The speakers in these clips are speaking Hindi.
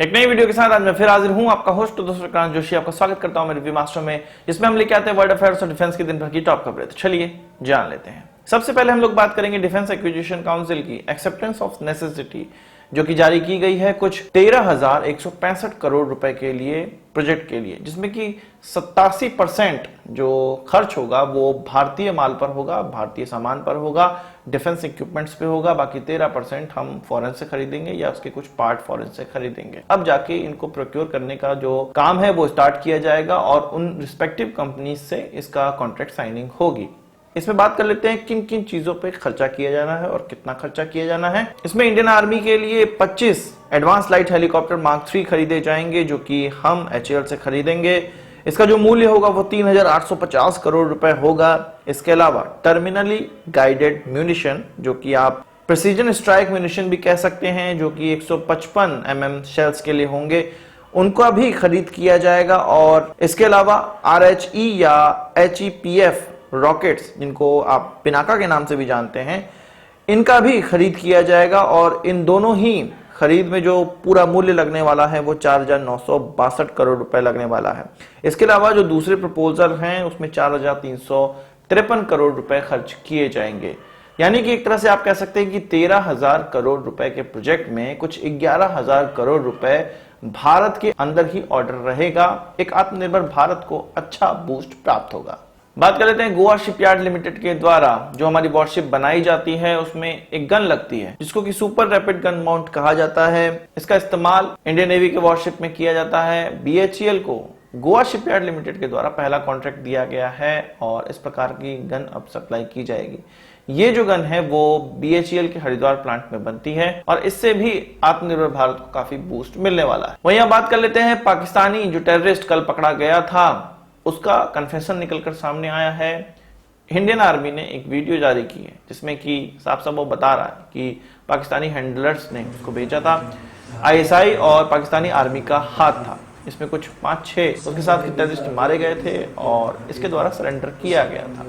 एक नई वीडियो के साथ आज मैं फिर हाजिर हूं, आपका होस्ट दोस्त विक्रांत जोशी। आपका स्वागत करता हूं मेरे रिव्यू मास्टर में, जिसमें हम लेके आते हैं वर्ल्ड अफेयर्स और डिफेंस की दिन भर की टॉप खबरें। तो चलिए जान लेते हैं। सबसे पहले हम लोग बात करेंगे डिफेंस एक्विजिशन काउंसिल की एक्सेप्टेंस ऑफ नेसेसिटी, जो कि जारी की गई है कुछ 13,165 करोड़ रुपए के लिए, प्रोजेक्ट के लिए, जिसमें कि 87% जो खर्च होगा वो भारतीय माल पर होगा, भारतीय सामान पर होगा, डिफेंस इक्विपमेंट्स पे होगा। बाकी 13% हम फॉरेन से खरीदेंगे या उसके कुछ पार्ट फॉरेन से खरीदेंगे। अब जाके इनको प्रोक्योर करने का जो काम है वो स्टार्ट किया जाएगा और उन रिस्पेक्टिव कंपनीज से इसका कॉन्ट्रैक्ट साइनिंग होगी। इसमें बात कर लेते हैं किन किन चीजों पे खर्चा किया जाना है और कितना खर्चा किया जाना है। इसमें इंडियन आर्मी के लिए 25 एडवांस लाइट हेलीकॉप्टर मार्क 3 खरीदे जाएंगे, जो कि हम HAL से खरीदेंगे। इसका जो मूल्य होगा वो 3,850 करोड़ रुपए होगा। इसके अलावा टर्मिनली गाइडेड म्यूनिशन, जो कि आप प्रिसीजन स्ट्राइक म्यूनिशन भी कह सकते हैं, जो कि 155 mm शेल्स के लिए होंगे, उनका भी खरीद किया जाएगा। और इसके अलावा RHE या HEPF रॉकेट्स, जिनको आप पिनाका के नाम से भी जानते हैं, इनका भी खरीद किया जाएगा। और इन दोनों ही खरीद में जो पूरा मूल्य लगने वाला है वो 4,962 करोड़ रुपए लगने वाला है। इसके अलावा जो दूसरे प्रपोजल हैं उसमें 4,353 करोड़ रुपए खर्च किए जाएंगे। यानी कि एक तरह से आप कह सकते हैं कि 13,000 करोड़ रुपए के प्रोजेक्ट में कुछ 11,000 करोड़ रुपए भारत के अंदर ही ऑर्डर रहेगा। एक आत्मनिर्भर भारत को अच्छा बूस्ट प्राप्त होगा। बात कर लेते हैं गोवा शिपयार्ड लिमिटेड के द्वारा जो हमारी वॉरशिप बनाई जाती है, उसमें एक गन लगती है जिसको कि सुपर रैपिड गन माउंट कहा जाता है। इसका इस्तेमाल इंडियन नेवी के वॉरशिप में किया जाता है। BHEL को गोवा शिपयार्ड लिमिटेड के द्वारा पहला कॉन्ट्रैक्ट दिया गया है और इस प्रकार की गन अब सप्लाई की जाएगी। ये जो गन है वो BHEL के हरिद्वार प्लांट में बनती है और इससे भी आत्मनिर्भर भारत को काफी बूस्ट मिलने वाला है। वहीं बात कर लेते हैं पाकिस्तानी जो टेररिस्ट कल पकड़ा गया था, उसका कन्फेशन निकलकर सामने आया है। इंडियन आर्मी ने एक वीडियो जारी की है जिसमें कि साफ साफ वो बता रहा है कि पाकिस्तानी हैंडलर्स ने उसको भेजा था। ISI और पाकिस्तानी आर्मी का हाथ था। इसमें कुछ 5-6 उसके साथ टेररिस्ट मारे गए थे और इसके द्वारा सरेंडर किया गया था।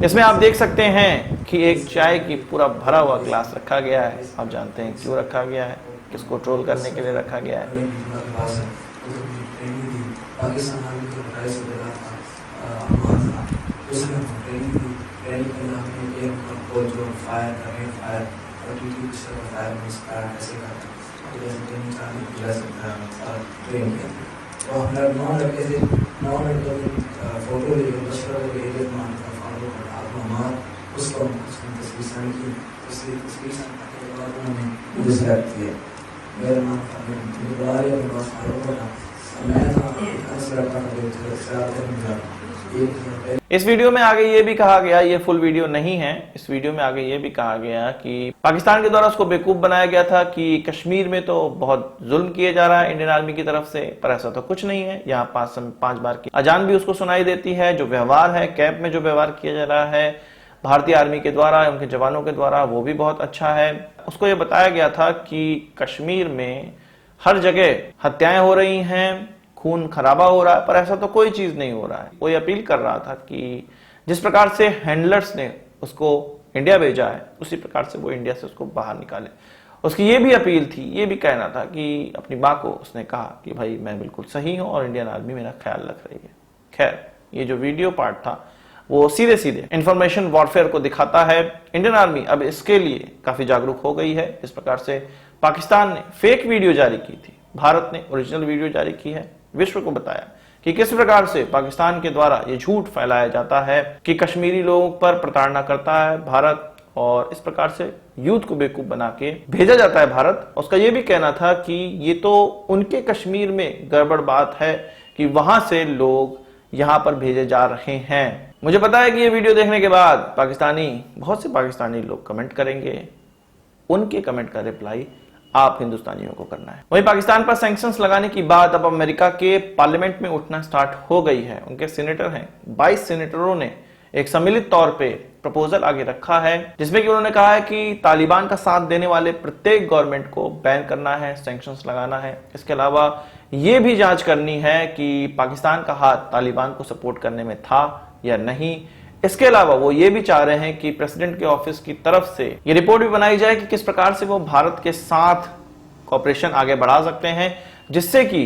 इसमें आप देख सकते हैं कि एक चाय की पूरा भरा हुआ ग्लास रखा गया है। आप जानते हैं क्यों रखा गया है, किसको ट्रोल करने के लिए रखा गया है। पाकिस्तान आर्मी के बटाई से लगा था उसमें ट्रेनिंग दी हमको जो फायर करें, फायर और फायर में फायर कैसे करते हैं ट्रेनिंग किया। तो हमारा 9 लड़के थे, 9 लड़कों की फोटो ले एरिया फॉलो कर आप हमारा उसको तस्वीर साइन की। इसलिए तस्वीर साइन करने के बाद उन्होंने मुझे सेलेक्ट किया। मेरा नाम था इस वीडियो में आगे ये भी कहा गया, ये फुल वीडियो नहीं है, इस वीडियो में आगे ये भी कहा गया कि पाकिस्तान के द्वारा उसको बेवकूफ बनाया गया था कि कश्मीर में तो बहुत जुल्म किए जा रहा है इंडियन आर्मी की तरफ से, पर ऐसा तो कुछ नहीं है। यहाँ 5 बार की अजान भी उसको सुनाई देती है। जो व्यवहार है कैंप में, जो व्यवहार किया जा रहा है भारतीय आर्मी के द्वारा, उनके जवानों के द्वारा, वो भी बहुत अच्छा है। उसको ये बताया गया था कि कश्मीर में हर जगह हत्याएं हो रही हैं, खून खराबा हो रहा है, पर ऐसा तो कोई चीज नहीं हो रहा है। वो ये अपील कर रहा था कि जिस प्रकार से हैंडलर्स ने उसको इंडिया भेजा है उसी प्रकार से वो इंडिया से उसको बाहर निकाले। उसकी ये भी अपील थी, ये भी कहना था कि अपनी माँ को उसने कहा कि भाई मैं बिल्कुल सही हूं और इंडियन आर्मी मेरा ख्याल रख रही है। खैर, ये जो वीडियो पार्ट था वो सीधे सीधे इंफॉर्मेशन वॉरफेयर को दिखाता है। इंडियन आर्मी अब इसके लिए काफी जागरूक हो गई है। इस प्रकार से पाकिस्तान ने फेक वीडियो जारी की थी, भारत ने ओरिजिनल वीडियो जारी की है। विश्व को बताया कि किस प्रकार से पाकिस्तान के द्वारा ये झूठ फैलाया जाता है कि कश्मीरी लोगों पर प्रताड़ना करता है भारत, और इस प्रकार से यूथ को बेवकूफ बना के भेजा जाता है भारत। उसका ये भी कहना था कि ये तो उनके कश्मीर में गड़बड़ बात है कि वहां से लोग यहां पर भेजे जा रहे हैं। मुझे पता है कि ये वीडियो देखने के बाद बहुत से पाकिस्तानी लोग कमेंट करेंगे, उनके कमेंट का रिप्लाई आप हिंदुस्तानियों को करना है। वहीं पाकिस्तान पर सैंक्शंस लगाने की बात अब अमेरिका के पार्लियामेंट में उठना स्टार्ट हो गई है। उनके सीनेटर हैं, 22 सीनेटरों ने एक सम्मिलित तौर पे प्रपोजल आगे रखा है जिसमें कि उन्होंने कहा है कि तालिबान का साथ देने वाले प्रत्येक गवर्नमेंट को बैन करना है, सैंक्शंस लगाना है। इसके अलावा ये भी जांच करनी है कि पाकिस्तान का हाथ तालिबान को सपोर्ट करने में था या नहीं। इसके अलावा वो ये भी चाह रहे हैं कि प्रेसिडेंट के ऑफिस की तरफ से ये रिपोर्ट भी बनाई जाए कि किस प्रकार से वो भारत के साथ कॉपरेशन आगे बढ़ा सकते हैं जिससे कि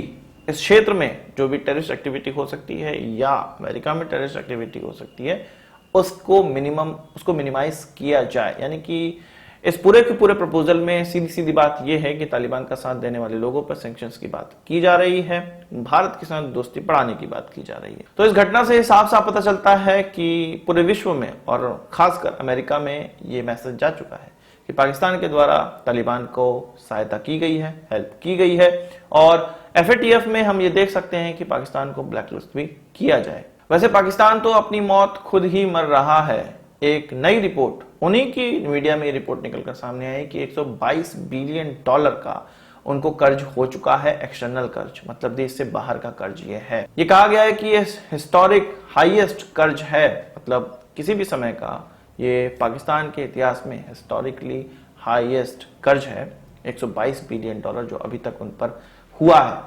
इस क्षेत्र में जो भी टेररिस्ट एक्टिविटी हो सकती है या अमेरिका में टेररिस्ट एक्टिविटी हो सकती है उसको मिनिमाइज किया जाए। यानी कि इस पूरे के पूरे प्रपोजल में सीधी सीधी बात यह है कि तालिबान का साथ देने वाले लोगों पर सैंक्शंस की बात की जा रही है, भारत के साथ दोस्ती बढ़ाने की बात की जा रही है। तो इस घटना से साफ साफ पता चलता है कि पूरे विश्व में और खासकर अमेरिका में ये मैसेज जा चुका है कि पाकिस्तान के द्वारा तालिबान को सहायता की गई है, हेल्प की गई है, और FATF में हम ये देख सकते हैं कि पाकिस्तान को ब्लैकलिस्ट भी किया जाए। वैसे पाकिस्तान तो अपनी मौत खुद ही मर रहा है। एक नई रिपोर्ट, उन्हीं की मीडिया में रिपोर्ट निकलकर सामने आई कि 122 बिलियन डॉलर का उनको कर्ज हो चुका है, एक्सटर्नल कर्ज, मतलब देश से बाहर का कर्ज ये है। ये कहा गया है कि ये हिस्टोरिक हाईएस्ट कर्ज है, मतलब किसी भी समय का ये पाकिस्तान के इतिहास में हिस्टोरिकली हाईएस्ट कर्ज है, 122 बिलियन डॉलर जो अभी तक उन पर हुआ है।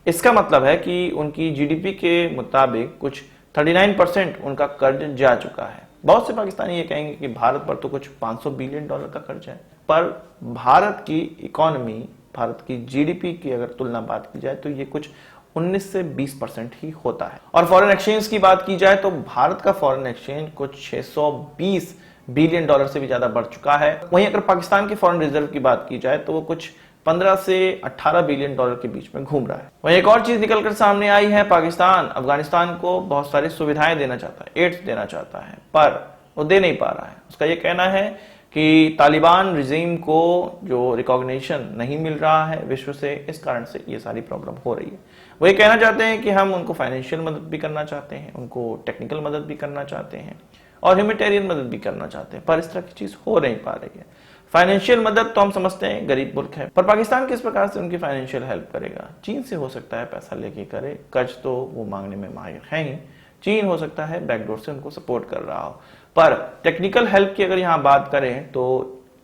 इसका मतलब है कि उनकी GDP के मुताबिक कुछ 39% उनका कर्ज जा चुका है। बहुत से पाकिस्तानी ये कहेंगे कि भारत पर तो कुछ 500 बिलियन डॉलर का कर्ज है, पर भारत की इकोनॉमी, भारत की GDP की अगर तुलना बात की जाए तो ये कुछ 19 से 20% ही होता है। और फॉरेन एक्सचेंज की बात की जाए तो भारत का फॉरेन एक्सचेंज कुछ 620 बिलियन डॉलर से भी ज्यादा बढ़ चुका है। वहीं अगर पाकिस्तान के फॉरेन रिजर्व की बात की जाए तो वो कुछ 15 से 18 बिलियन डॉलर के बीच में घूम रहा है। वहीं एक और चीज निकलकर सामने आई है, पाकिस्तान अफगानिस्तान को बहुत सारी सुविधाएं देना चाहता है, एड्स देना चाहता है, पर वो दे नहीं पा रहा है। उसका ये कहना है कि तालिबान रिजीम को जो रिकॉग्निशन नहीं मिल रहा है विश्व से, इस कारण से ये सारी प्रॉब्लम हो रही है। वो ये कहना चाहते हैं कि हम उनको फाइनेंशियल मदद भी करना चाहते हैं, उनको टेक्निकल मदद भी करना चाहते हैं और ह्यूमैनिटेरियन मदद भी करना चाहते हैं, पर इस तरह की चीज हो नहीं पा रही है। फाइनेंशियल मदद तो हम समझते हैं गरीब मुल्क है, पर पाकिस्तान किस प्रकार से उनकी फाइनेंशियल हेल्प करेगा? चीन से हो सकता है पैसा लेके करे, कर्ज तो वो मांगने में माहिर है ही। चीन हो सकता है बैकडोर से उनको सपोर्ट कर रहा हो, पर टेक्निकल हेल्प की अगर यहाँ बात करें तो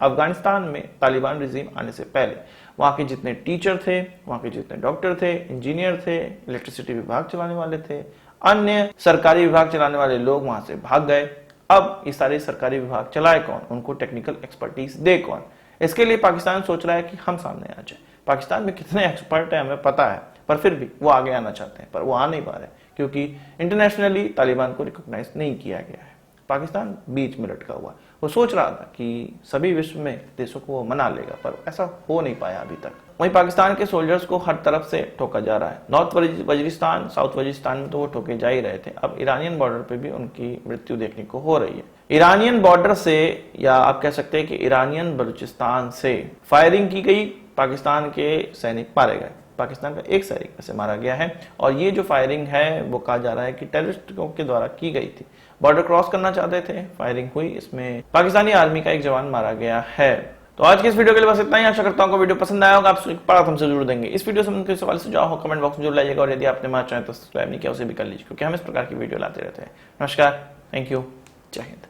अफगानिस्तान में तालिबान रिजीम आने से पहले वहां के जितने टीचर थे, वहां के जितने डॉक्टर थे, इंजीनियर थे, इलेक्ट्रिसिटी विभाग चलाने वाले थे, अन्य सरकारी विभाग चलाने वाले लोग वहां से भाग गए। अब ये सारे सरकारी विभाग चलाए कौन? उनको टेक्निकल एक्सपर्टीज दे कौन? इसके लिए पाकिस्तान सोच रहा है कि हम सामने आ जाए। पाकिस्तान में कितने एक्सपर्ट है हमें पता है, पर फिर भी वो आगे आना चाहते हैं, पर वो आ नहीं पा रहे क्योंकि इंटरनेशनली तालिबान को रिकॉग्नाइज नहीं किया गया है। पाकिस्तान बीच में लटका हुआ है। वो सोच रहा था कि सभी विश्व में देशों को वो मना लेगा, पर ऐसा हो नहीं पाया अभी तक। वहीं पाकिस्तान के सोल्जर्स को हर तरफ से ठोका जा रहा है। नॉर्थ वजीरिस्तान, साउथ वजीरिस्तान में तो वो ठोके जा ही रहे थे, अब ईरानियन बॉर्डर पे भी उनकी मृत्यु देखने को हो रही है। ईरानियन बॉर्डर से, या आप कह सकते हैं कि ईरानियन बलूचिस्तान से फायरिंग की गई, पाकिस्तान के सैनिक मारे गए। पाकिस्तान का एक सैनिक वैसे मारा गया है, और ये जो फायरिंग है वो कहा जा रहा है कि टेररिस्टों के द्वारा की गई थी। बॉर्डर क्रॉस करना चाहते थे, फायरिंग हुई, इसमें पाकिस्तानी आर्मी का एक जवान मारा गया है। तो आज की इस वीडियो के लिए बस इतना ही। आशा करता हूँ वीडियो पसंद आया होगा, आप पढ़ा हमसे जरूर देंगे। इस वीडियो से उनके सवाल सुझाव हो कमेंट बॉक्स में जरूर लाइएगा, और यदि आपने हमारा चैनल तो सब्सक्राइब नहीं किया उसे भी कर लीजिए, क्योंकि हम इस प्रकार की वीडियो लाते रहते हैं। नमस्कार, थैंक यू, जय हिंद।